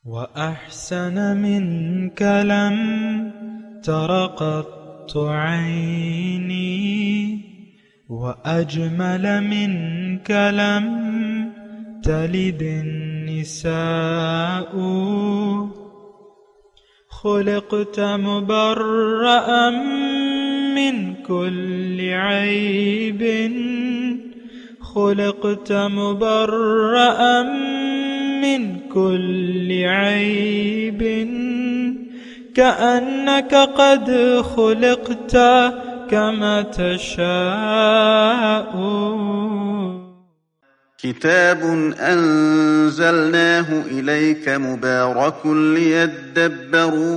وأحسن منك لم تر قط عيني وأجمل منك لم تلد النساء خلقت مبرأ من كل عيب خلقت مبرأ من كل عيب كأنك قد خلقت كما تشاء. كتاب أنزلناه إليك مبارك ليدبروا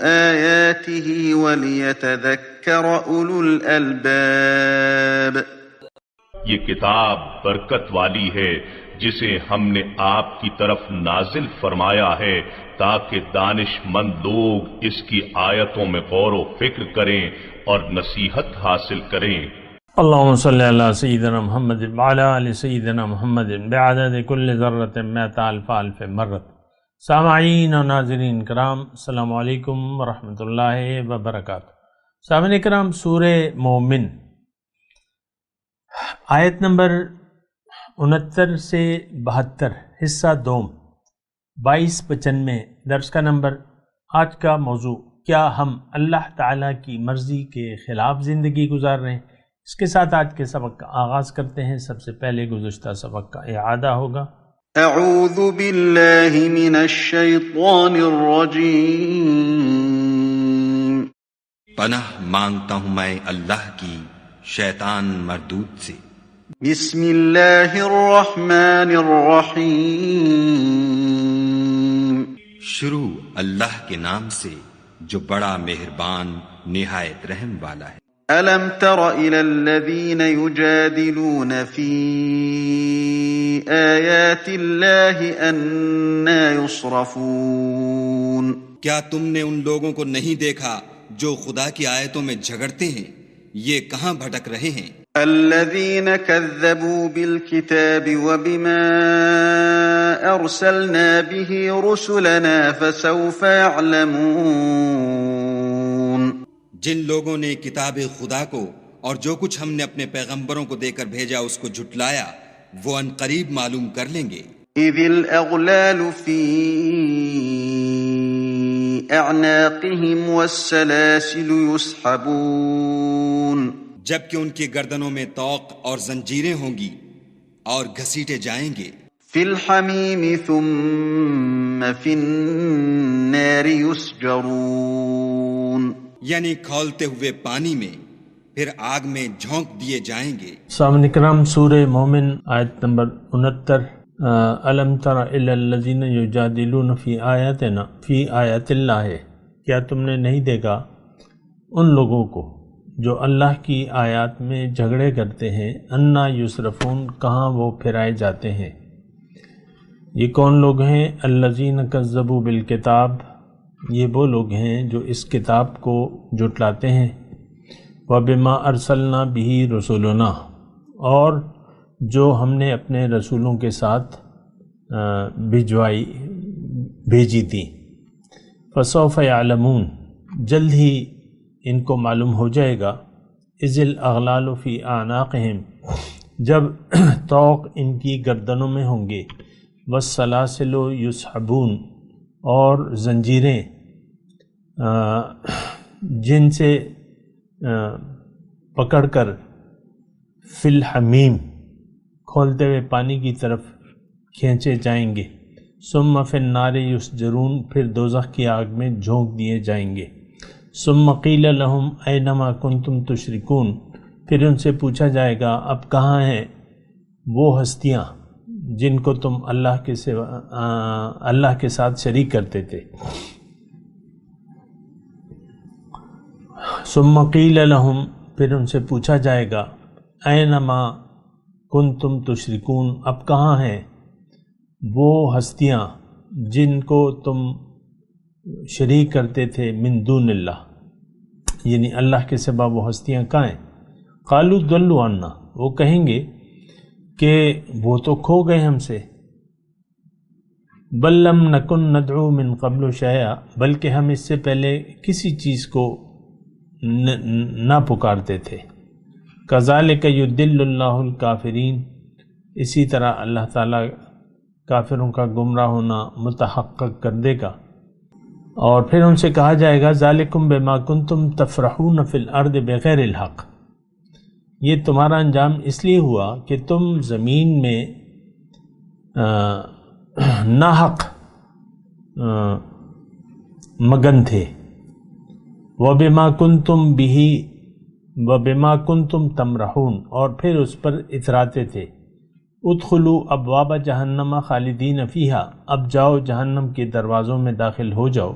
آياته وليتذكر أولو الألباب. یہ کتاب برکت والی ہے جسے ہم نے آپ کی طرف نازل فرمایا ہے تاکہ دانش مند لوگ اس کی آیتوں میں غور و فکر کریں اور نصیحت حاصل کریں. اللہم صلی علی سیدنا محمد وعلی آل سیدنا محمد بعدد کل ذرۃ مئۃ الف الف مرۃ. سامعین و ناظرین کرام، السلام علیکم ورحمۃ اللہ وبرکاتہ. سامعین کرام، سورہ مومن آیت نمبر 69 سے 72، حصہ دوم، 2295 درس کا نمبر. آج کا موضوع، کیا ہم اللہ تعالیٰ کی مرضی کے خلاف زندگی گزار رہے ہیں؟ اس کے ساتھ آج کے سبق کا آغاز کرتے ہیں. سب سے پہلے گزشتہ سبق کا اعادہ ہوگا. اعوذ باللہ من الشیطان الرجیم. پناہ مانگتا ہوں میں اللہ کی شیطان مردود سے. بسم اللہ الرحمن الرحیم. شروع اللہ کے نام سے جو بڑا مہربان نہایت رحم والا ہے. ألم تر إلى الذين يجادلون في آيات الله أنى يصرفون. کیا تم نے ان لوگوں کو نہیں دیکھا جو خدا کی آیتوں میں جھگڑتے ہیں؟ یہ کہاں بھٹک رہے ہیں؟ الذين كذبوا بالكتاب وبما أرسلنا به رسلنا فسوف يعلمون. جن لوگوں نے کتاب خدا کو اور جو کچھ ہم نے اپنے پیغمبروں کو دے کر بھیجا اس کو جھٹلایا، وہ ان قریب معلوم کر لیں گے. اذ الاغلال في اعناقهم والسلاسل يسحبون. جبکہ ان کی گردنوں میں طوق اور زنجیریں ہوں گی اور گھسیٹے جائیں گے. في الحميم ثم في النار يسجرون. یعنی کھولتے ہوئے پانی میں، پھر آگ میں جھونک دیے جائیں گے. سامعین کرام، سورہ مومن آیت نمبر 69. الم تر الی الذین یجادلون فی آیات اللہ. کیا تم نے نہیں دیکھا ان لوگوں کو جو اللہ کی آیات میں جھگڑے کرتے ہیں؟ انا یصرفون، کہاں وہ پھرائے جاتے ہیں. یہ کون لوگ ہیں؟ الذین کذبوا بالکتاب، یہ وہ لوگ ہیں جو اس کتاب کو جھٹلاتے ہیں. وَبِمَا أَرْسَلْنَا بِهِ رُسُلُنَا، اور جو ہم نے اپنے رسولوں کے ساتھ بھیجی تھی. فَسَوْفَ يَعْلَمُونَ، جلد ہی ان کو معلوم ہو جائے گا. إِذِ الْأَغْلَالُ فِي أَعْنَاقِهِمْ، جب طوق ان کی گردنوں میں ہوں گے. وَالسَّلَاسِلُ يُسْحَبُونَ، اور زنجیریں جن سے پکڑ کر فی الحمیم، کھولتے ہوئے پانی کی طرف کھینچے جائیں گے. ثم فی النار یسجرون، پھر دوزخ کی آگ میں جھونک دیے جائیں گے. ثم قیل لہم اینما کنتم تشرکون، پھر ان سے پوچھا جائے گا اب کہاں ہیں وہ ہستیاں جن کو تم اللہ کے ساتھ شریک کرتے تھے. ثم قیل لہم، پھر ان سے پوچھا جائے گا اینما کنتم تشرکون، اب کہاں ہیں وہ ہستیاں جن کو تم شریک کرتے تھے من دون اللہ، یعنی اللہ کے سوا وہ ہستیاں کہاں ہیں؟ قالوا ضلوا عنا، وہ کہیں گے کہ وہ تو کھو گئے ہم سے. بل لم نکن ندعو من قبل شیئا، بلکہ ہم اس سے پہلے کسی چیز کو نہ پکارتے تھے. کذالک یضل اللہ الکافرین، اسی طرح اللہ تعالیٰ کافروں کا گمراہ ہونا متحقق کر دے گا. اور پھر ان سے کہا جائے گا ذالکم بما کنتم تفرحون فی الارض بغیر الحق، یہ تمہارا انجام اس لیے ہوا کہ تم زمین میں ناحق مگن تھے. وبما کنتم به وبما کنتم تمرحون، اور پھر اس پر اتراتے تھے. ادخلوا ابواب جہنم خالدین فیہا، اب جاؤ جہنم کے دروازوں میں داخل ہو جاؤ.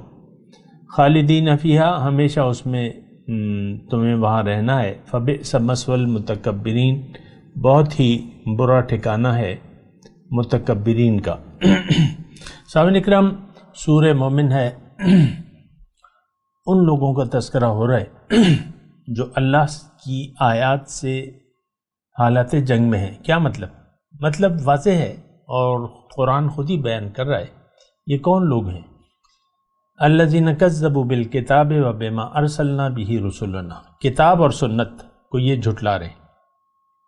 خالدین فیہا، ہمیشہ اس میں تمہیں وہاں رہنا ہے. فبئس مثوى المتکبرین، بہت ہی برا ٹھکانہ ہے متکبرین کا. سامعین اکرام، سورہ مومن ہے، ان لوگوں کا تذکرہ ہو رہا ہے جو اللہ کی آیات سے حالات جنگ میں ہیں. کیا مطلب واضح ہے اور قرآن خود ہی بیان کر رہا ہے. یہ کون لوگ ہیں؟ الذین کذبوا بالکتاب وبما ارسلنا به رسلنا، کتاب اور سنت کو یہ جھٹلا رہے ہیں.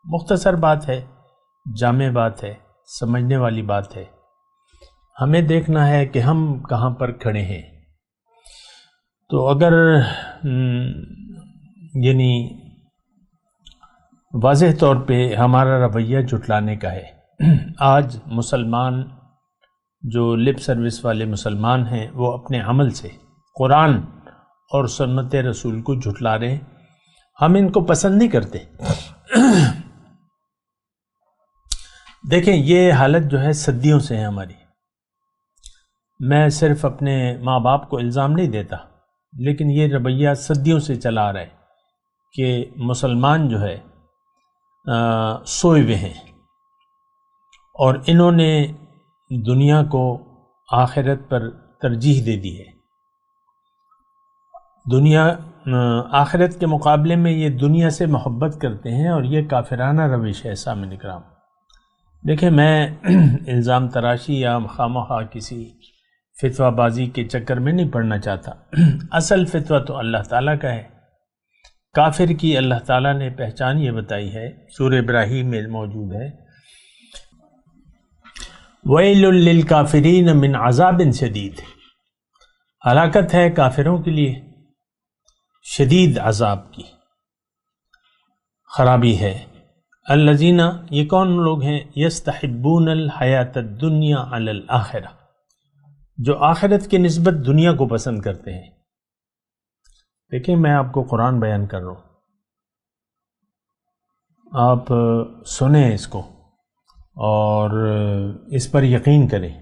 مختصر بات ہے، جامع بات ہے، سمجھنے والی بات ہے. ہمیں دیکھنا ہے کہ ہم کہاں پر کھڑے ہیں. تو اگر یعنی واضح طور پہ ہمارا رویہ جھٹلانے کا ہے. آج مسلمان جو لپ سروس والے مسلمان ہیں وہ اپنے عمل سے قرآن اور سنت رسول کو جھٹلا رہے ہیں. ہم ان کو پسند نہیں کرتے. دیکھیں یہ حالت جو ہے صدیوں سے ہے ہماری. میں صرف اپنے ماں باپ کو الزام نہیں دیتا، لیکن یہ رویہ صدیوں سے چلا آ رہا ہے کہ مسلمان جو ہے سوئے ہوئے ہیں، اور انہوں نے دنیا کو آخرت پر ترجیح دے دی ہے. دنیا آخرت کے مقابلے میں یہ دنیا سے محبت کرتے ہیں، اور یہ کافرانہ روش ہے. سامعین اکرام دیکھیں، میں الزام تراشی یا خواہ کسی فتویٰ بازی کے چکر میں نہیں پڑنا چاہتا. اصل فتویٰ تو اللہ تعالیٰ کا ہے. کافر کی اللہ تعالیٰ نے پہچان یہ بتائی ہے، سورہ ابراہیم میں موجود ہے، وَيْلٌ لِّلْكَافِرِينَ مِنْ عَذَابٍ شَدِيدٍ، ہلاکت ہے کافروں کے لیے شدید عذاب کی، خرابی ہے. الذین، یہ کون لوگ ہیں؟ یستحبون الحیات الدنیا علی الآخرہ، جو آخرت کے نسبت دنیا کو پسند کرتے ہیں. دیکھیں میں آپ کو قرآن بیان کر رہا ہوں، آپ سنیں اس کو اور اس پر یقین کریں.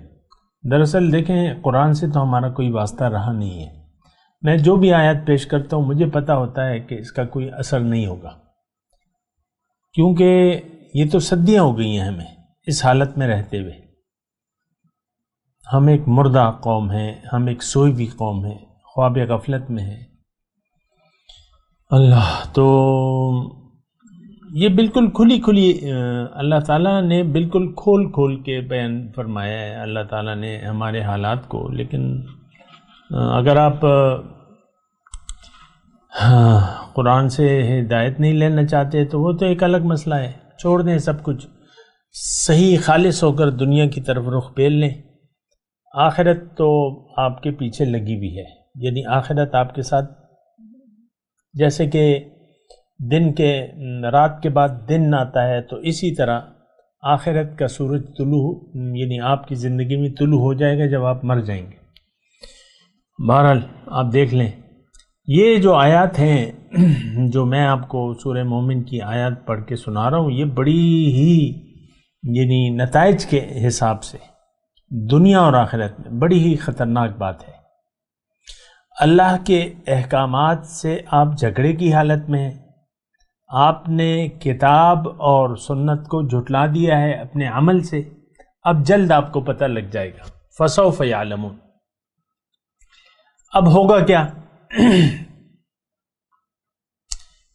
دراصل دیکھیں قرآن سے تو ہمارا کوئی واسطہ رہا نہیں ہے. میں جو بھی آیات پیش کرتا ہوں مجھے پتہ ہوتا ہے کہ اس کا کوئی اثر نہیں ہوگا، کیونکہ یہ تو صدیاں ہو گئی ہیں ہمیں اس حالت میں رہتے ہوئے. ہم ایک مردہ قوم ہیں، ہم ایک سوئی ہوئی قوم ہیں، خواب غفلت میں ہیں. اللہ تو یہ بالکل کھلی اللہ تعالیٰ نے بالکل کھول کے بیان فرمایا ہے اللہ تعالیٰ نے ہمارے حالات کو. لیکن اگر آپ قرآن سے ہدایت نہیں لینا چاہتے تو وہ تو ایک الگ مسئلہ ہے. چھوڑ دیں سب کچھ، صحیح خالص ہو کر دنیا کی طرف رخ پھیر لیں. آخرت تو آپ کے پیچھے لگی ہوئی ہے، یعنی آخرت آپ کے ساتھ جیسے کہ دن کے رات کے بعد دن آتا ہے، تو اسی طرح آخرت کا سورج طلوع یعنی آپ کی زندگی میں طلوع ہو جائے گا جب آپ مر جائیں گے. بہرحال آپ دیکھ لیں یہ جو آیات ہیں جو میں آپ کو سورہ مومن کی آیات پڑھ کے سنا رہا ہوں، یہ بڑی ہی یعنی نتائج کے حساب سے دنیا اور آخرت میں بڑی ہی خطرناک بات ہے. اللہ کے احکامات سے آپ جھگڑے کی حالت میں ہیں، آپ نے کتاب اور سنت کو جھٹلا دیا ہے اپنے عمل سے. اب جلد آپ کو پتہ لگ جائے گا، فسوف یعلمون. اب ہوگا کیا؟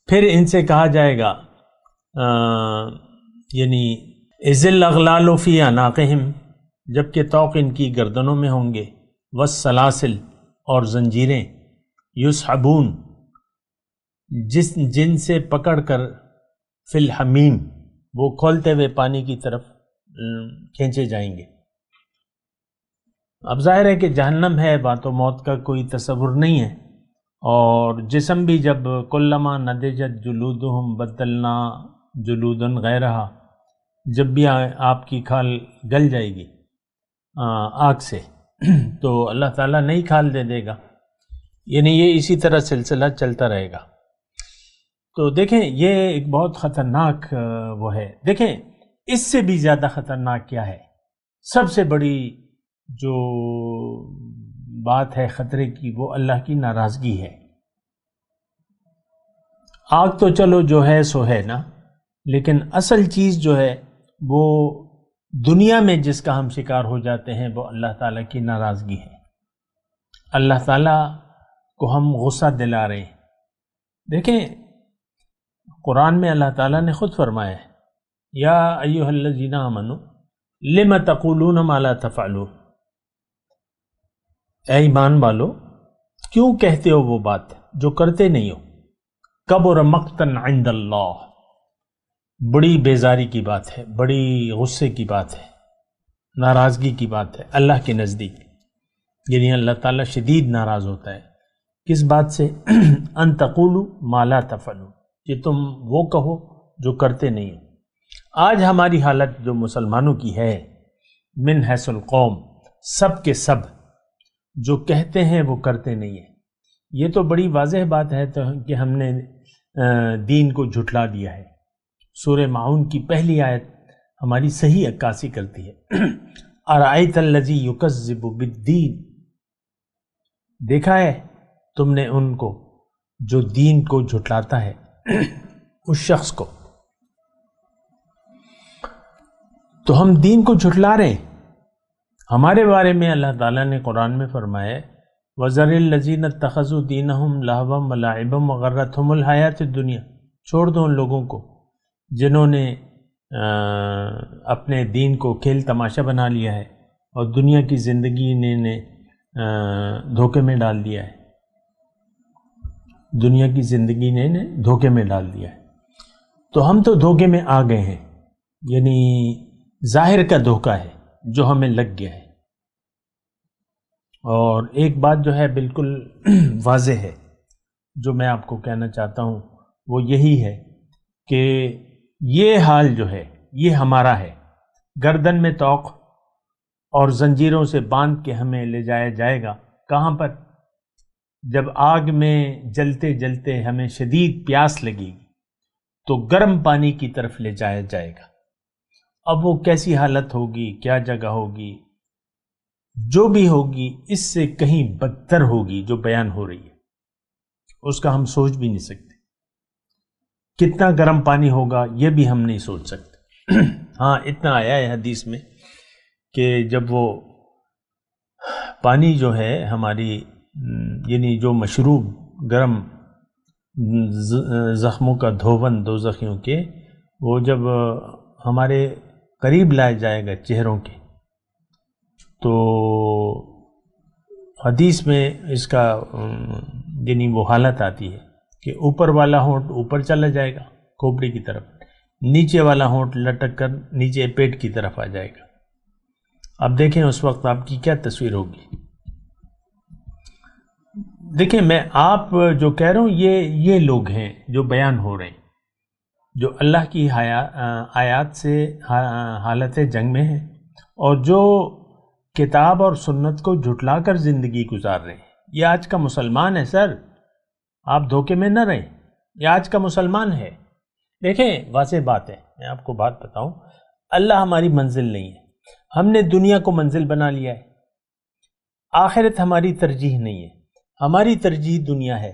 پھر ان سے کہا جائے گا یعنی اذ الاغلال فی اعناقہم، جبکہ طوق ان کی گردنوں میں ہوں گے، والسلاسل اور زنجیریں، یسحبون جن سے پکڑ کر فی الحمیم وہ کھولتے ہوئے پانی کی طرف کھینچے جائیں گے۔ اب ظاہر ہے کہ جہنم ہے، بات و موت کا کوئی تصور نہیں ہے، اور جسم بھی جب کلما نضجت جلودہم بدلنا جلودا غیرہا، جب بھی آپ کی کھال گل جائے گی آگ سے تو اللہ تعالیٰ نئی کھال دے دے گا، یعنی یہ اسی طرح سلسلہ چلتا رہے گا۔ تو دیکھیں یہ ایک بہت خطرناک وہ ہے۔ دیکھیں اس سے بھی زیادہ خطرناک کیا ہے، سب سے بڑی جو بات ہے خطرے کی وہ اللہ کی ناراضگی ہے۔ آگ تو چلو جو ہے سو ہے نا، لیکن اصل چیز جو ہے وہ دنیا میں جس کا ہم شکار ہو جاتے ہیں وہ اللہ تعالیٰ کی ناراضگی ہے۔ اللہ تعالیٰ کو ہم غصہ دلا رہے ہیں۔ دیکھیں قرآن میں اللہ تعالیٰ نے خود فرمایا ہے، یا ایھا الذین آمنوا لم تقولون ما لا تفعلون، اے ایمان والو کیوں کہتے ہو وہ بات جو کرتے نہیں ہو۔ کبر مقتا عند اللہ، بڑی بیزاری کی بات ہے، بڑی غصے کی بات ہے، ناراضگی کی بات ہے اللہ کے نزدیک، یعنی اللہ تعالیٰ شدید ناراض ہوتا ہے کس بات سے؟ ان تقولوا ما لا تفعلون، کہ تم وہ کہو جو کرتے نہیں ہو۔ آج ہماری حالت جو مسلمانوں کی ہے، من حیث القوم، سب کے سب جو کہتے ہیں وہ کرتے نہیں ہیں، یہ تو بڑی واضح بات ہے کہ ہم نے دین کو جھٹلا دیا ہے۔ سورہ معون کی پہلی آیت ہماری صحیح عکاسی کرتی ہے، ارأیت الذی یکذب بالدین، دیکھا ہے تم نے ان کو جو دین کو جھٹلاتا ہے، اس شخص کو۔ تو ہم دین کو جھٹلا رہے ہیں۔ ہمارے بارے میں اللہ تعالیٰ نے قرآن میں فرمایا وَذَرِ الَّذِينَ اتَّخَذُوا دِينَهُمْ لَهْوًا وَلَعِبًا وَغَرَّتْهُمُ الْحَيَاةُ الدُّنْيَا، چھوڑ دو ان لوگوں کو جنہوں نے اپنے دین کو کھیل تماشا بنا لیا ہے اور دنیا کی زندگی نے دھوکے میں ڈال دیا ہے، دنیا کی زندگی نے دھوکے میں ڈال دیا ہے۔ تو ہم تو دھوکے میں آ گئے ہیں، یعنی ظاہر کا دھوکہ ہے جو ہمیں لگ گیا ہے۔ اور ایک بات جو ہے بالکل واضح ہے جو میں آپ کو کہنا چاہتا ہوں وہ یہی ہے کہ یہ حال جو ہے یہ ہمارا ہے، گردن میں طوق اور زنجیروں سے باندھ کے ہمیں لے جایا جائے گا۔ کہاں پر؟ جب آگ میں جلتے جلتے ہمیں شدید پیاس لگے گی تو گرم پانی کی طرف لے جایا جائے گا۔ اب وہ کیسی حالت ہوگی، کیا جگہ ہوگی، جو بھی ہوگی اس سے کہیں بدتر ہوگی جو بیان ہو رہی ہے، اس کا ہم سوچ بھی نہیں سکتے۔ کتنا گرم پانی ہوگا یہ بھی ہم نہیں سوچ سکتے۔ ہاں اتنا آیا ہے حدیث میں کہ جب وہ پانی جو ہے ہماری یعنی جو مشروب گرم زخموں کا دھون دوزخیوں کے، وہ جب ہمارے قریب لایا جائے گا چہروں کے، تو حدیث میں اس کا یعنی وہ حالت آتی ہے کہ اوپر والا ہونٹ اوپر چلا جائے گا کھوپڑی کی طرف، نیچے والا ہونٹ لٹک کر نیچے پیٹ کی طرف آ جائے گا۔ اب دیکھیں اس وقت آپ کی کیا تصویر ہوگی۔ دیکھیں میں آپ جو کہہ رہا ہوں یہ لوگ ہیں جو بیان ہو رہے ہیں، جو اللہ کی آیات سے حالت جنگ میں ہیں اور جو کتاب اور سنت کو جھٹلا کر زندگی گزار رہے ہیں۔ یہ آج کا مسلمان ہے سر، آپ دھوکے میں نہ رہیں، یہ آج کا مسلمان ہے۔ دیکھیں واضح بات ہے، میں آپ کو بات بتاؤں، اللہ ہماری منزل نہیں ہے، ہم نے دنیا کو منزل بنا لیا ہے، آخرت ہماری ترجیح نہیں ہے، ہماری ترجیح دنیا ہے۔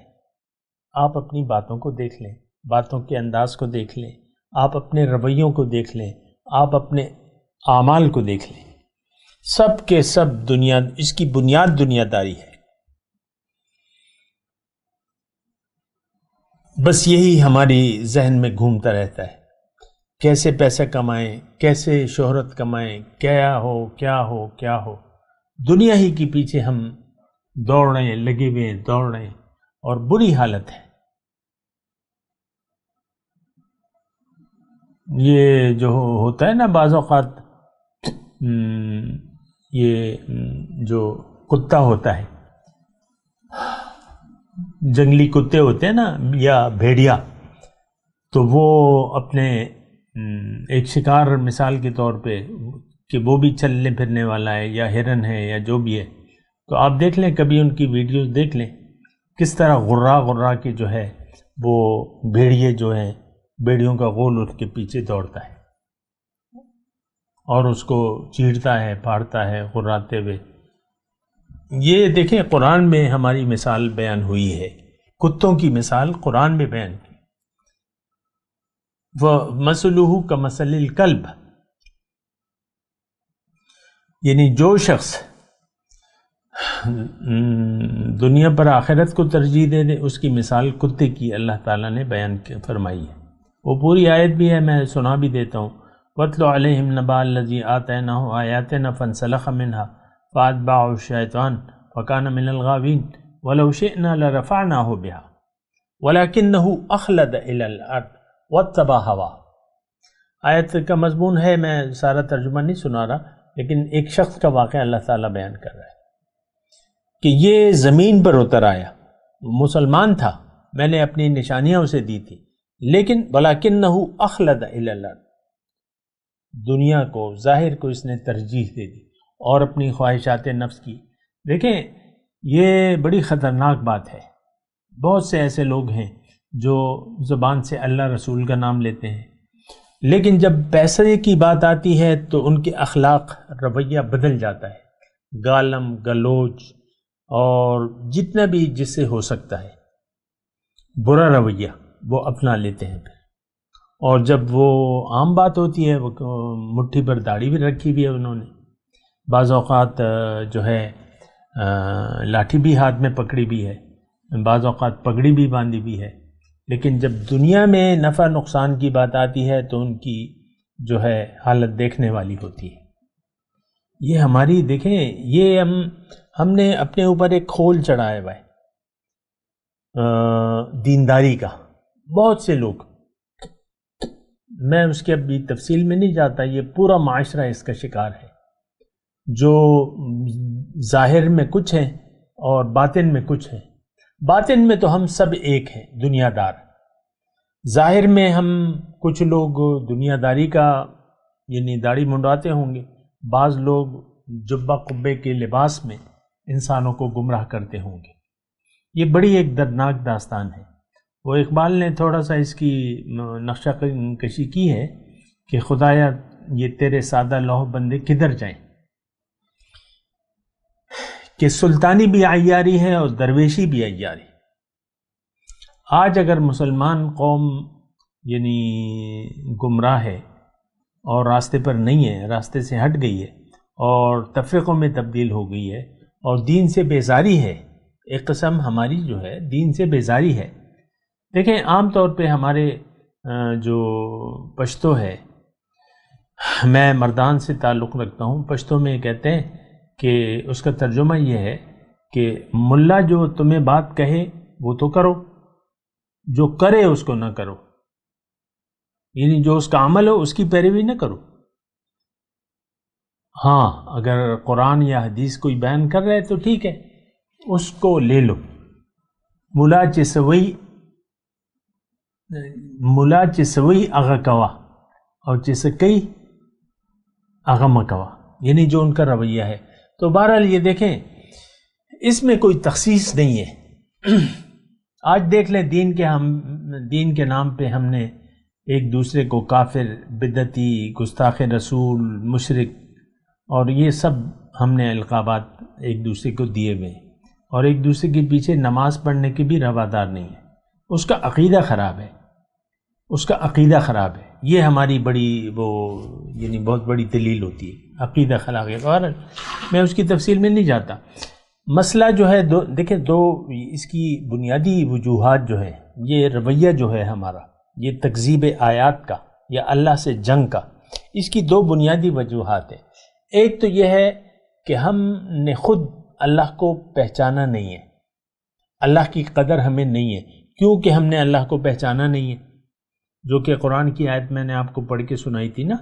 آپ اپنی باتوں کو دیکھ لیں، باتوں کے انداز کو دیکھ لیں، آپ اپنے رویوں کو دیکھ لیں، آپ اپنے اعمال کو دیکھ لیں، سب کے سب دنیا، اس کی بنیاد دنیا داری ہے۔ بس یہی ہماری ذہن میں گھومتا رہتا ہے کیسے پیسہ کمائیں، کیسے شہرت کمائیں، کیا ہو، دنیا ہی کے پیچھے ہم دوڑ رہے ہیں، لگے ہوئے ہیں، دوڑ رہے ہیں، اور بری حالت ہے۔ یہ جو ہوتا ہے نا بعض اوقات، یہ جو کتا ہوتا ہے، جنگلی کتے ہوتے ہیں نا یا بھیڑیا، تو وہ اپنے ایک شکار مثال کے طور پہ کہ وہ بھی چلنے پھرنے والا ہے یا ہرن ہے یا جو بھی ہے، تو آپ دیکھ لیں، کبھی ان کی ویڈیوز دیکھ لیں، کس طرح غرا کے جو ہے وہ بھیڑیے جو ہیں، بھیڑیوں کا غول اٹھ کے پیچھے دوڑتا ہے اور اس کو چیرتا ہے، پھاڑتا ہے غراتے ہوئے۔ یہ دیکھیں قرآن میں ہماری مثال بیان ہوئی ہے، کتوں کی مثال قرآن میں بیان کی، وَمَثَلُهُ كَمَثَلِ الْكَلْبِ، یعنی جو شخص دنیا پر آخرت کو ترجیح دے دے، اس کی مثال کتے کی اللہ تعالیٰ نے بیان فرمائی ہے۔ وہ پوری آیت بھی ہے، میں سنا بھی دیتا ہوں۔ وَاتْلُ عَلَيْهِمْ نَبَأَ الَّذِي آتَيْنَاهُ آيَاتِنَا فَانْسَلَخَ مِنْهَا فَأَتْبَعَهُ الشَّيْطَانُ فَكَانَ مِنَ الْغَاوِينَ وَلَوْ شِئْنَا لَرَفَعْنَاهُ بِهَا وَلَكِنَّهُ أَخْلَدَ إِلَى الْأَرْضِ وَاتَّبَعَ هَوَاهُ۔ آیت کا مضمون ہے، میں سارا ترجمہ نہیں سنا رہا، لیکن ایک شخص کا واقعہ اللہ تعالیٰ بیان کر رہا ہے کہ یہ زمین پر اتر آیا، مسلمان تھا، میں نے اپنی نشانیاں اسے دی تھی، لیکن وَلَكِنَّهُ أَخْلَدَ إِلَى الْأَرْضِ، دنیا کو، ظاہر کو اس نے ترجیح دے دی اور اپنی خواہشات نفس کی۔ دیکھیں یہ بڑی خطرناک بات ہے، بہت سے ایسے لوگ ہیں جو زبان سے اللہ رسول کا نام لیتے ہیں، لیکن جب پیسے کی بات آتی ہے تو ان کے اخلاق، رویہ بدل جاتا ہے، گالم گلوچ اور جتنا بھی جس سے ہو سکتا ہے برا رویہ وہ اپنا لیتے ہیں پھر، اور جب وہ عام بات ہوتی ہے، وہ مٹھی پر داڑھی بھی رکھی ہوئی ہے انہوں نے، بعض اوقات جو ہے لاٹھی بھی ہاتھ میں پکڑی بھی ہے، بعض اوقات پگڑی بھی باندھی بھی ہے، لیکن جب دنیا میں نفع نقصان کی بات آتی ہے تو ان کی جو ہے حالت دیکھنے والی ہوتی ہے۔ یہ ہماری دیکھیں، یہ ہم نے اپنے اوپر ایک کھول چڑھایا ہوا ہے دینداری کا، بہت سے لوگ، میں اس کے ابھی تفصیل میں نہیں جاتا، یہ پورا معاشرہ اس کا شکار ہے، جو ظاہر میں کچھ ہیں اور باطن میں کچھ ہیں۔ باطن میں تو ہم سب ایک ہیں، دنیا دار، ظاہر میں ہم کچھ لوگ دنیا داری کا یعنی داڑھی منڈواتے ہوں گے، بعض لوگ جبہ قبے کے لباس میں انسانوں کو گمراہ کرتے ہوں گے۔ یہ بڑی ایک دردناک داستان ہے۔ وہ اقبال نے تھوڑا سا اس کی نقشہ کشی کی ہے کہ خدایا یہ تیرے سادہ لوح بندے کدھر جائیں، کہ سلطانی بھی عیاری ہے اور درویشی بھی عیاری۔ آج اگر مسلمان قوم یعنی گمراہ ہے اور راستے پر نہیں ہے، راستے سے ہٹ گئی ہے اور تفریقوں میں تبدیل ہو گئی ہے اور دین سے بیزاری ہے، ایک قسم ہماری جو ہے دین سے بیزاری ہے۔ دیکھیں عام طور پہ ہمارے جو پشتو ہے، میں مردان سے تعلق رکھتا ہوں، پشتو میں کہتے ہیں کہ اس کا ترجمہ یہ ہے کہ ملا جو تمہیں بات کہے وہ تو کرو، جو کرے اس کو نہ کرو، یعنی جو اس کا عمل ہو اس کی پیروی نہ کرو۔ ہاں اگر قرآن یا حدیث کوئی بیان کر رہے تو ٹھیک ہے، اس کو لے لو۔ ملا چسوئی اغا کوا اور چسکئی اغا مکوا، یعنی جو ان کا رویہ ہے۔ تو بہرحال یہ دیکھیں اس میں کوئی تخصیص نہیں ہے۔ آج دیکھ لیں دین کے نام پہ ہم نے ایک دوسرے کو کافر، بدعتی، گستاخ رسول، مشرک اور یہ سب ہم نے القابات ایک دوسرے کو دیے ہوئے ہیں، اور ایک دوسرے کے پیچھے نماز پڑھنے کی بھی روادار نہیں ہے۔ اس کا عقیدہ خراب ہے، اس کا عقیدہ خراب ہے۔ یہ ہماری بڑی یعنی بہت بڑی دلیل ہوتی ہے، عقیدہ خراب ہے۔ اور میں اس کی تفصیل میں نہیں جاتا۔ مسئلہ جو ہے دیکھیں دو اس کی بنیادی وجوہات جو ہے، یہ رویہ جو ہے ہمارا، یہ تکذیب آیات کا، یا اللہ سے جنگ کا، اس کی دو بنیادی وجوہات ہیں۔ ایک تو یہ ہے کہ ہم نے خود اللہ کو پہچانا نہیں ہے، اللہ کی قدر ہمیں نہیں ہے، کیونکہ ہم نے اللہ کو پہچانا نہیں ہے، جو کہ قرآن کی آیت میں نے آپ کو پڑھ کے سنائی تھی نا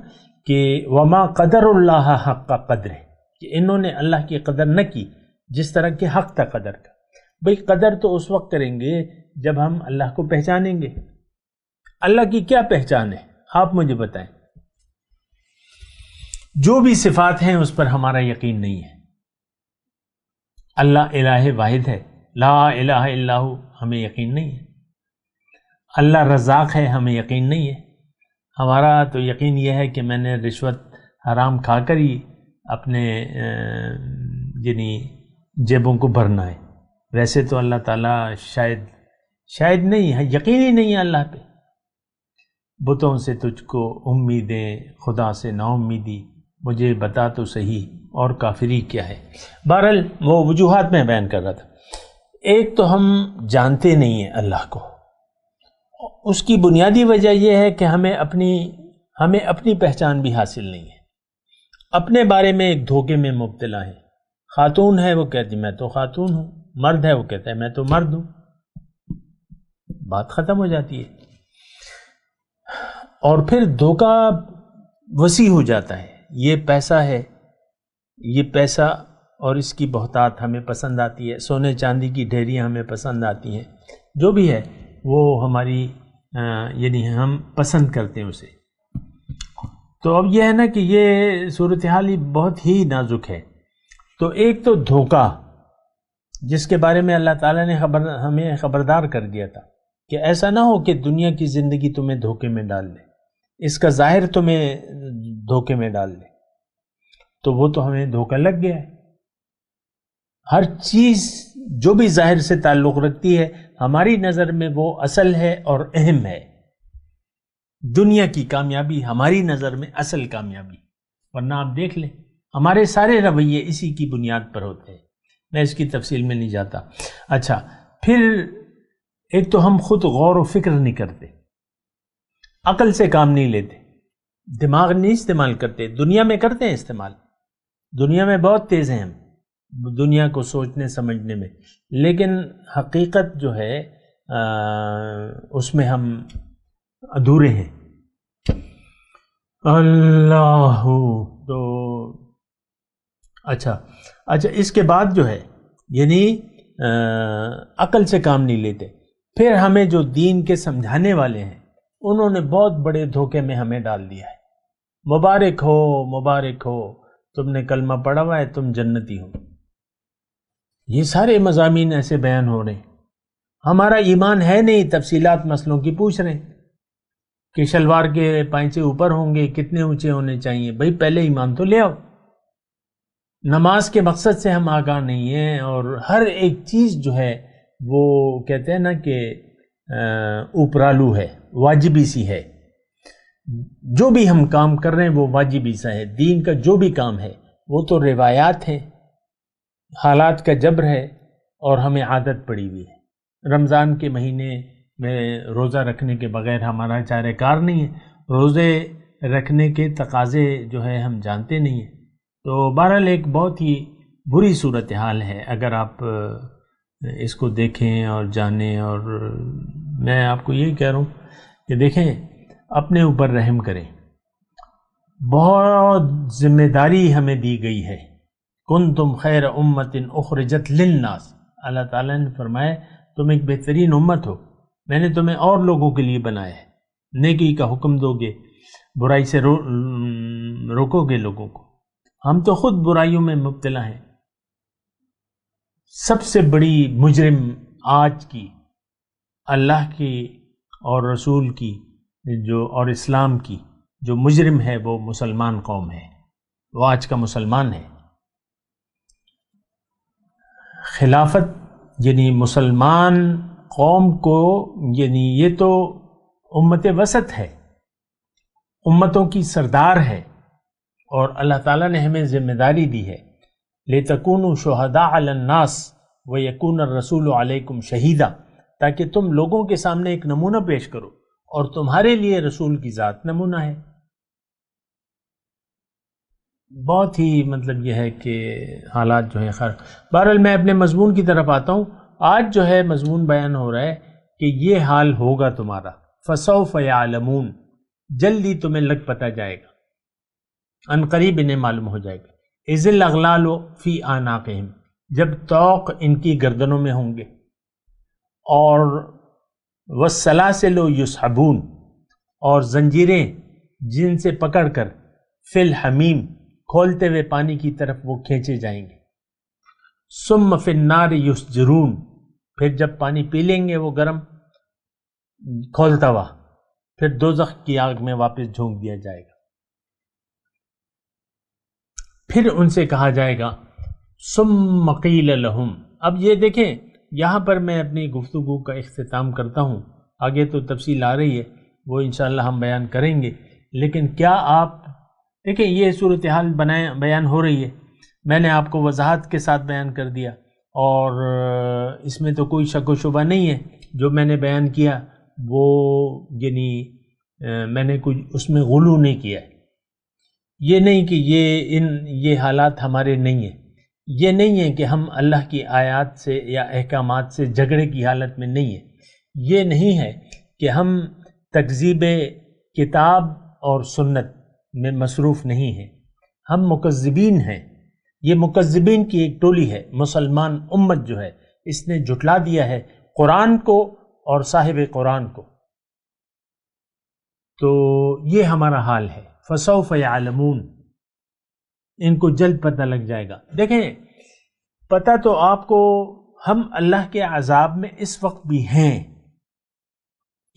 کہ وما قدر اللہ حق قدر، کہ انہوں نے اللہ کی قدر نہ کی جس طرح کہ حق تھا قدر کا۔ بھئی قدر تو اس وقت کریں گے جب ہم اللہ کو پہچانیں گے۔ اللہ کی کیا پہچان ہے آپ مجھے بتائیں؟ جو بھی صفات ہیں اس پر ہمارا یقین نہیں ہے۔ اللہ الہ واحد ہے، لا الہ الا ہو، ہمیں یقین نہیں ہے۔ اللہ رزاق ہے، ہمیں یقین نہیں ہے۔ ہمارا تو یقین یہ ہے کہ میں نے رشوت حرام کھا کر ہی اپنے یعنی جیبوں کو بھرنا ہے۔ ویسے تو اللہ تعالیٰ شاید نہیں ہے، یقین ہی نہیں ہے اللہ پہ۔ بتوں سے تجھ کو امیدیں، خدا سے نا امیدی، مجھے بتا تو صحیح اور کافری کیا ہے۔ بہرحال وہ وجوہات میں بیان کر رہا تھا۔ ایک تو ہم جانتے نہیں ہیں اللہ کو، اس کی بنیادی وجہ یہ ہے کہ ہمیں اپنی پہچان بھی حاصل نہیں ہے، اپنے بارے میں ایک دھوکے میں مبتلا ہے۔ خاتون ہے وہ کہتی میں تو خاتون ہوں، مرد ہے وہ کہتا ہے میں تو مرد ہوں، بات ختم ہو جاتی ہے۔ اور پھر دھوکہ وسیع ہو جاتا ہے، یہ پیسہ ہے، یہ پیسہ اور اس کی بہتات ہمیں پسند آتی ہے، سونے چاندی کی ڈھیریاں ہمیں پسند آتی ہیں، جو بھی ہے وہ ہماری یعنی ہم پسند کرتے ہیں اسے۔ تو اب یہ ہے نا کہ یہ صورتحال بہت ہی نازک ہے۔ تو ایک تو دھوکہ، جس کے بارے میں اللہ تعالیٰ نے ہمیں خبردار کر دیا تھا کہ ایسا نہ ہو کہ دنیا کی زندگی تمہیں دھوکے میں ڈال دے، اس کا ظاہر تمہیں دھوکے میں ڈال دے، تو وہ تو ہمیں دھوکہ لگ گیا ہے۔ ہر چیز جو بھی ظاہر سے تعلق رکھتی ہے ہماری نظر میں وہ اصل ہے اور اہم ہے۔ دنیا کی کامیابی ہماری نظر میں اصل کامیابی، ورنہ آپ دیکھ لیں ہمارے سارے رویے اسی کی بنیاد پر ہوتے ہیں۔ میں اس کی تفصیل میں نہیں جاتا۔ اچھا، پھر ایک تو ہم خود غور و فکر نہیں کرتے، عقل سے کام نہیں لیتے، دماغ نہیں استعمال کرتے۔ دنیا میں کرتے ہیں استعمال، دنیا میں بہت تیز ہیں ہم دنیا کو سوچنے سمجھنے میں، لیکن حقیقت جو ہے اس میں ہم ادھورے ہیں۔ اللہ تو اچھا اس کے بعد جو ہے یعنی عقل سے کام نہیں لیتے۔ پھر ہمیں جو دین کے سمجھانے والے ہیں انہوں نے بہت بڑے دھوکے میں ہمیں ڈال دیا ہے۔ مبارک ہو تم نے کلمہ پڑھا ہوا ہے، تم جنتی ہو۔ یہ سارے مضامین ایسے بیان ہو رہے ہیں، ہمارا ایمان ہے نہیں، تفصیلات مسئلوں کی پوچھ رہے ہیں کہ شلوار کے پائچے اوپر ہوں گے، کتنے اونچے ہونے چاہیے۔ بھئی پہلے ایمان تو لے آؤ۔ نماز کے مقصد سے ہم آگاہ نہیں ہیں، اور ہر ایک چیز جو ہے وہ کہتے ہیں نا کہ اوپرالو ہے، واجبی سی ہے۔ جو بھی ہم کام کر رہے ہیں وہ واجبی سا ہے۔ دین کا جو بھی کام ہے وہ تو روایات ہیں، حالات کا جبر ہے، اور ہمیں عادت پڑی ہوئی ہے۔ رمضان کے مہینے میں روزہ رکھنے کے بغیر ہمارا چارہ کار نہیں ہے، روزے رکھنے کے تقاضے جو ہے ہم جانتے نہیں ہیں۔ تو بہرحال ایک بہت ہی بری صورتحال ہے اگر آپ اس کو دیکھیں اور جانیں۔ اور میں آپ کو یہ کہہ رہا ہوں کہ دیکھیں، اپنے اوپر رحم کریں، بہت ذمہ داری ہمیں دی گئی ہے۔ کنتم خیر امت اخرجت للناس، اللہ تعالیٰ نے فرمایا تم ایک بہترین امت ہو، میں نے تمہیں اور لوگوں کے لیے بنایا ہے۔ نیکی کا حکم دو گے، برائی سے روکو گے لوگوں کو۔ ہم تو خود برائیوں میں مبتلا ہیں۔ سب سے بڑی مجرم آج کی اللہ کی اور رسول کی اور اسلام کی جو مجرم ہے وہ مسلمان قوم ہے، وہ آج کا مسلمان ہے۔ خلافت یعنی مسلمان قوم کو، یعنی یہ تو امت وسط ہے، امتوں کی سردار ہے، اور اللہ تعالیٰ نے ہمیں ذمہ داری دی ہے لِتَكُونُوا شُهَدَاءَ عَلَى النَّاسِ وَيَكُونَ الرَّسُولُ عَلَيْكُمْ شَهِيدًا، تاکہ تم لوگوں کے سامنے ایک نمونہ پیش کرو اور تمہارے لیے رسول کی ذات نمونہ ہے۔ بہت ہی مطلب یہ ہے کہ حالات جو ہیں خیر، بہرحال میں اپنے مضمون کی طرف آتا ہوں۔ آج جو ہے مضمون بیان ہو رہا ہے کہ یہ حال ہوگا تمہارا، فسوف یعلمون، جلدی تمہیں لگ پتہ جائے گا، ان قریب انہیں معلوم ہو جائے گا۔ اذ الاغلال فی اعناقہم، جب طوق ان کی گردنوں میں ہوں گے، اور والسلاسل یسحبون، اور زنجیریں جن سے پکڑ کر فی الحمیم، کھولتے ہوئے پانی کی طرف وہ کھینچے جائیں گے۔ ثم فی النار یسجرون، پھر جب پانی پی لیں گے وہ گرم کھولتا ہوا، پھر دوزخ کی آگ میں واپس جھونک دیا جائے گا۔ پھر ان سے کہا جائے گا ثم قیل لہم، اب یہ دیکھیں یہاں پر میں اپنی گفتگو کا اختتام کرتا ہوں، آگے تو تفصیل آ رہی ہے وہ انشاءاللہ ہم بیان کریں گے، لیکن کیا آپ دیکھیں یہ صورتحال بیان ہو رہی ہے، میں نے آپ کو وضاحت کے ساتھ بیان کر دیا، اور اس میں تو کوئی شک و شبہ نہیں ہے، جو میں نے بیان کیا وہ یعنی میں نے کچھ اس میں غلو نہیں کیا ہے۔ یہ نہیں کہ یہ حالات ہمارے نہیں ہیں، یہ نہیں ہے کہ ہم اللہ کی آیات سے یا احکامات سے جھگڑے کی حالت میں نہیں ہیں، یہ نہیں ہے کہ ہم تکذیب کتاب اور سنت میں مصروف نہیں ہیں، ہم مکذبین ہیں۔ یہ مکذبین کی ایک ٹولی ہے، مسلمان امت جو ہے اس نے جھٹلا دیا ہے قرآن کو اور صاحب قرآن کو، تو یہ ہمارا حال ہے۔ فسوف یعلمون، ان کو جلد پتہ لگ جائے گا۔ دیکھیں پتہ تو آپ کو، ہم اللہ کے عذاب میں اس وقت بھی ہیں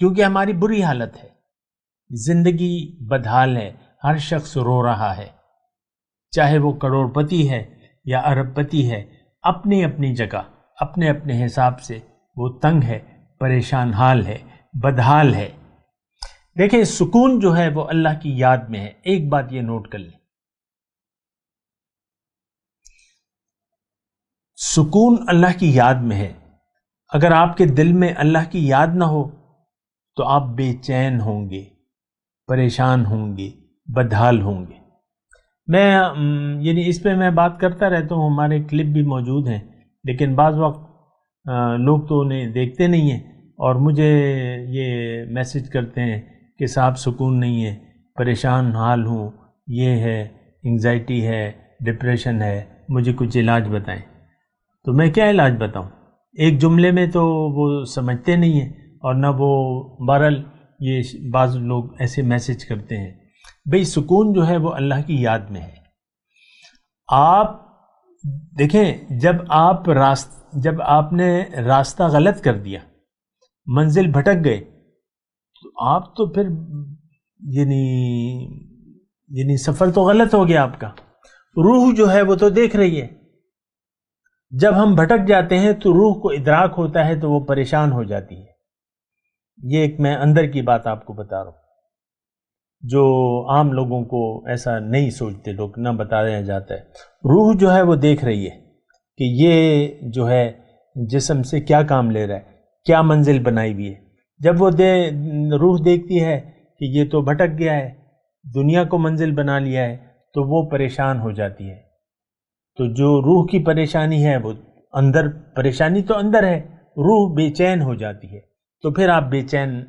کیونکہ ہماری بری حالت ہے، زندگی بدحال ہے، ہر شخص رو رہا ہے، چاہے وہ کروڑ پتی ہے یا ارب پتی ہے، اپنی اپنی جگہ اپنے اپنے حساب سے وہ تنگ ہے، پریشان حال ہے، بدحال ہے۔ دیکھیں سکون جو ہے وہ اللہ کی یاد میں ہے، ایک بات یہ نوٹ کر لیں، سکون اللہ کی یاد میں ہے۔ اگر آپ کے دل میں اللہ کی یاد نہ ہو تو آپ بے چین ہوں گے، پریشان ہوں گے، بدحال ہوں گے۔ میں یعنی اس پہ میں بات کرتا رہتا ہوں، ہمارے کلپ بھی موجود ہیں، لیکن بعض وقت لوگ تو انہیں دیکھتے نہیں ہیں اور مجھے یہ میسج کرتے ہیں کہ صاحب سکون نہیں ہے، پریشان حال ہوں، یہ ہے، انگزائٹی ہے، ڈپریشن ہے، مجھے کچھ علاج بتائیں۔ تو میں کیا علاج بتاؤں؟ ایک جملے میں تو وہ سمجھتے نہیں ہیں، اور نہ وہ بہرحال یہ بعض لوگ ایسے میسج کرتے ہیں۔ بھئی سکون جو ہے وہ اللہ کی یاد میں ہے۔ آپ دیکھیں جب آپ نے راستہ غلط کر دیا، منزل بھٹک گئے، تو آپ تو پھر یعنی سفر تو غلط ہو گیا آپ کا۔ روح جو ہے وہ تو دیکھ رہی ہے، جب ہم بھٹک جاتے ہیں تو روح کو ادراک ہوتا ہے تو وہ پریشان ہو جاتی ہے۔ یہ ایک میں اندر کی بات آپ کو بتا رہا ہوں، جو عام لوگوں کو ایسا نہیں سوچتے لوگ، نہ بتایا جاتا ہے۔ روح جو ہے وہ دیکھ رہی ہے کہ یہ جو ہے جسم سے کیا کام لے رہا ہے، کیا منزل بنائی ہوئی ہے۔ جب وہ روح دیکھتی ہے کہ یہ تو بھٹک گیا ہے، دنیا کو منزل بنا لیا ہے، تو وہ پریشان ہو جاتی ہے۔ تو جو روح کی پریشانی ہے وہ اندر، پریشانی تو اندر ہے، روح بے چین ہو جاتی ہے، تو پھر آپ بے چین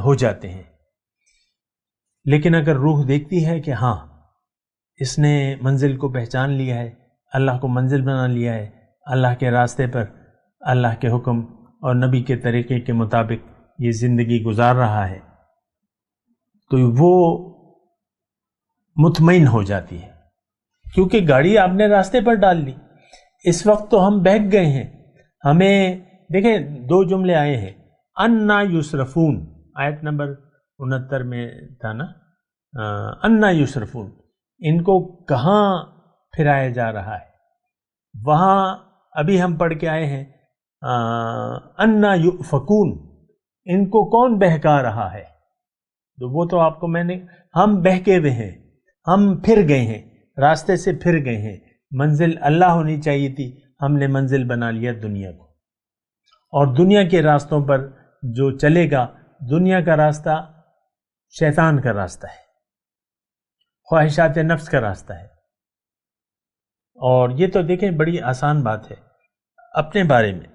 ہو جاتے ہیں۔ لیکن اگر روح دیکھتی ہے کہ ہاں اس نے منزل کو پہچان لیا ہے، اللہ کو منزل بنا لیا ہے، اللہ کے راستے پر اللہ کے حکم اور نبی کے طریقے کے مطابق یہ زندگی گزار رہا ہے، تو وہ مطمئن ہو جاتی ہے، کیونکہ گاڑی آپ نے راستے پر ڈال لی۔ اس وقت تو ہم بہک گئے ہیں، ہمیں دیکھیں دو جملے آئے ہیں، انا یسرفون، آیت نمبر 69 میں تھا نا، انا یسرفون، ان کو کہاں پھرایا جا رہا ہے۔ وہاں ابھی ہم پڑھ کے آئے ہیں انا یؤفکون، ان کو کون بہکا رہا ہے؟ تو وہ تو آپ کو ہم بہکے ہوئے ہیں، ہم پھر گئے ہیں، راستے سے پھر گئے ہیں، منزل اللہ ہونی چاہیے تھی، ہم نے منزل بنا لیا دنیا کو، اور دنیا کے راستوں پر جو چلے گا دنیا کا راستہ شیطان کا راستہ ہے، خواہشات نفس کا راستہ ہے۔ اور یہ تو دیکھیں بڑی آسان بات ہے اپنے بارے میں،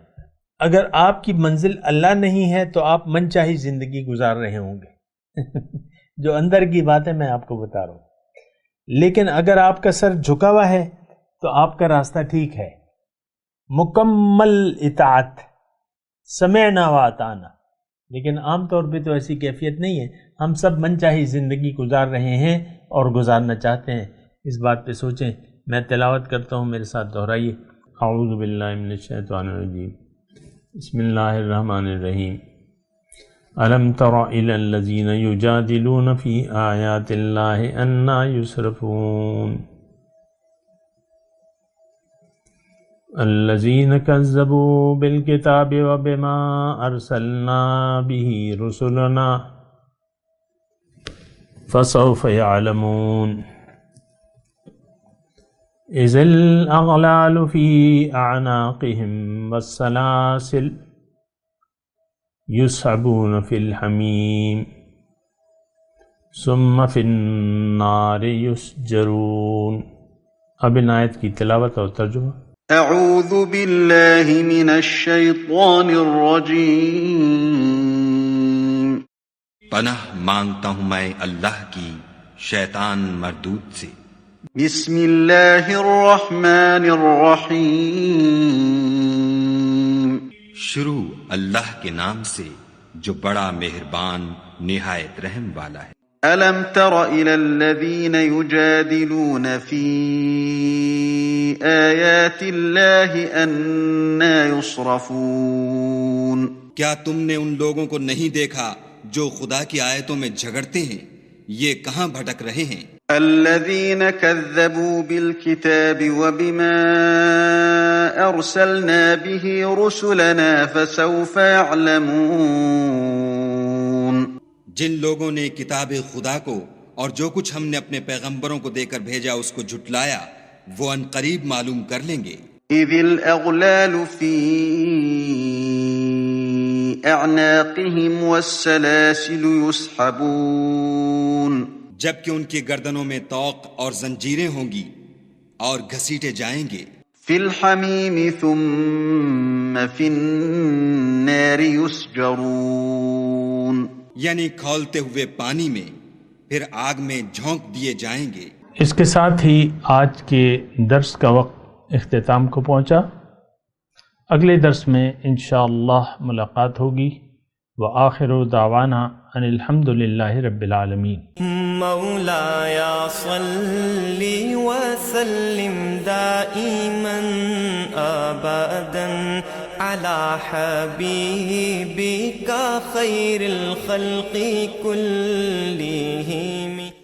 اگر آپ کی منزل اللہ نہیں ہے تو آپ من چاہی زندگی گزار رہے ہوں گے جو اندر کی بات ہے میں آپ کو بتا رہا ہوں، لیکن اگر آپ کا سر جھکا ہوا ہے تو آپ کا راستہ ٹھیک ہے، مکمل اطاعت، سمعنا و اطعنا۔ لیکن عام طور پہ تو ایسی کیفیت نہیں ہے، ہم سب من چاہی زندگی گزار رہے ہیں اور گزارنا چاہتے ہیں۔ اس بات پہ سوچیں۔ میں تلاوت کرتا ہوں، میرے ساتھ دہرائیے۔ اعوذ باللہ من الشیطان الرجیم، بسم اللہ الرحمن الرحیم۔ الم تر الی الذین یجادلون فی آیات اللہ انا یصرفون الذین کذبوا بالکتاب وبما ارسلنا به رسلنا فسوف يعلمون اذ الاغلال في اعناقهم والسلاسل يسحبون في الحميم ثم في النار يسجرون۔ اب ان آیت کی تلاوت اور ترجمہ۔ اعوذ باللہ من الشیطان الرجیم۔ پناہ مانگتا ہوں میں اللہ کی شیطان مردود سے۔ بسم اللہ الرحمن الرحیم۔ شروع اللہ کے نام سے جو بڑا مہربان نہایت رحم والا ہے۔ الم تر الی الذین یجادلون فی آیات اللہ انا یصرفون۔ کیا تم نے ان لوگوں کو نہیں دیکھا جو خدا کی آیتوں میں جھگڑتے ہیں؟ یہ کہاں بھٹک رہے ہیں؟ الذین کذبوا بالکتاب وبما ارسلنا به رسلنا فسوف يعلمون۔ جن لوگوں نے کتاب خدا کو اور جو کچھ ہم نے اپنے پیغمبروں کو دے کر بھیجا اس کو جھٹلایا، وہ ان قریب معلوم کر لیں گے۔ اذ الاغلال فی اعناقهم والسلاسل يسحبون۔ جبکہ ان کی گردنوں میں طوق اور زنجیریں ہوں گی اور گھسیٹے جائیں گے۔ فی الحمیم ثم فی النار یسجرون۔ یعنی کھولتے ہوئے پانی میں، پھر آگ میں جھونک دیے جائیں گے۔ اس کے ساتھ ہی آج کے درس کا وقت اختتام کو پہنچا۔ اگلے درس میں انشاءاللہ ملاقات ہوگی۔ وآخر دعوانا ان الحمد للہ رب العالمین۔ مولایا صلی وسلم دائما ابدا علی حبیبک خیر الخلق کلہم۔